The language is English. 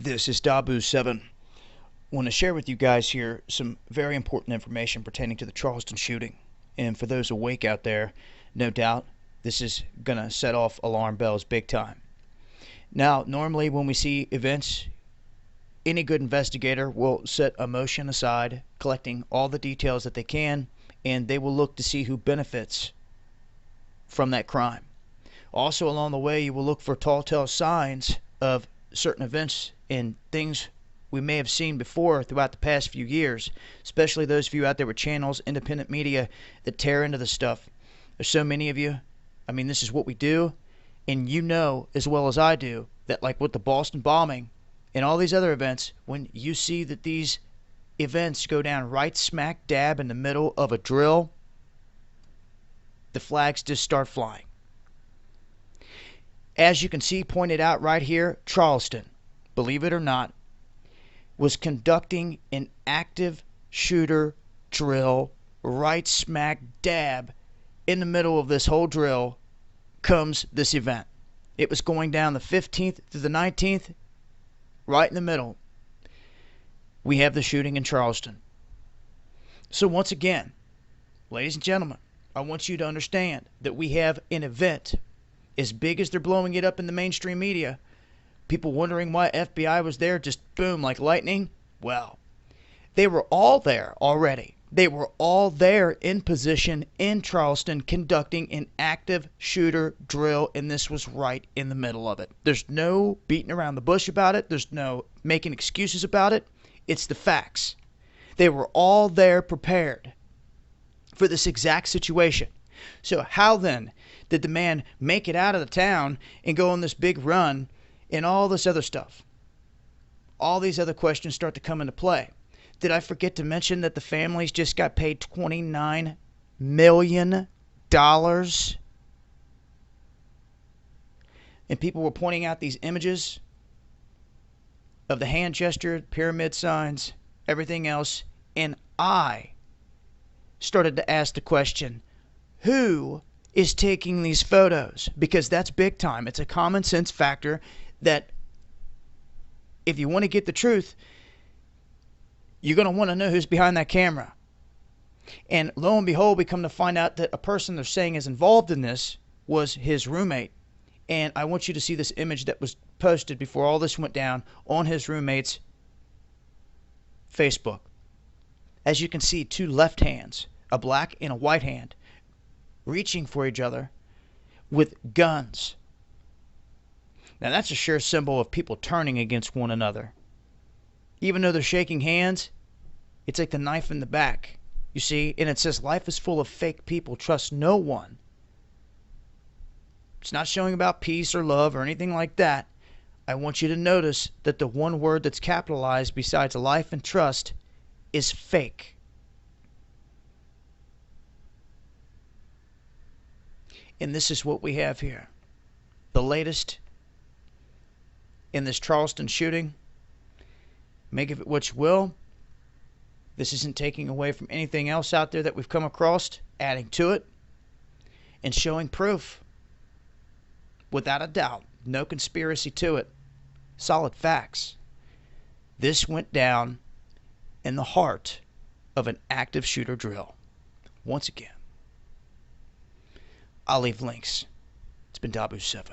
This is Dabu7. I want to share with you guys here some very important information pertaining to the Charleston shooting. And for those awake out there, no doubt this is going to set off alarm bells big time. Now, normally when we see events, any good investigator will set emotion aside, collecting all the details that they can, and they will look to see who benefits from that crime. Also, along the way, you will look for telltale signs of certain events and things we may have seen before throughout the past few years, especially those of you out there with channels, independent media that tear into this stuff. There's so many of you. I mean, this is what we do, and you know as well as I do that, like with the Boston bombing and all these other events, when you see that these events go down right smack dab in the middle of a drill, the flags just start flying. As you can see pointed out right here, Charleston, believe it or not, was conducting an active shooter drill right smack dab in the middle of this whole drill comes this event. It was going down the 15th to the 19th, right in the middle. We have the shooting in Charleston. So once again, ladies and gentlemen, I want you to understand that we have an event as big as they're blowing it up in the mainstream media. People wondering why FBI was there just boom like lightning. Well, they were all there already. They were all there in position in Charleston conducting an active shooter drill, and this was right in the middle of it. There's no beating around the bush about it. There's no making excuses about it. It's the facts. They were all there prepared for this exact situation. So how then did the man make it out of the town and go on this big run and all this other stuff? All these other questions start to come into play. Did I forget to mention that the families just got paid $29 million? And people were pointing out these images of the hand gesture, pyramid signs, everything else. And I started to ask the question, who is taking these photos? Because that's big time. It's a common sense factor that if you want to get the truth, you're going to want to know who's behind that camera. And lo and behold, we come to find out that a person they're saying is involved in this was his roommate. And I want you to see this image that was posted before all this went down on his roommate's Facebook. As you can see, two left hands, a black and a white hand, reaching for each other with guns. Now that's a sure symbol of people turning against one another. Even though they're shaking hands, it's like the knife in the back. You see, and it says life is full of fake people. Trust no one. It's not showing about peace or love or anything like that. I want you to notice that the one word that's capitalized besides life and trust is fake. And this is what we have here. The latest in this Charleston shooting. Make of it what you will. This isn't taking away from anything else out there that we've come across, adding to it and showing proof. Without a doubt, no conspiracy to it. Solid facts. This went down in the heart of an active shooter drill. Once again, I'll leave links. It's been Dabu7.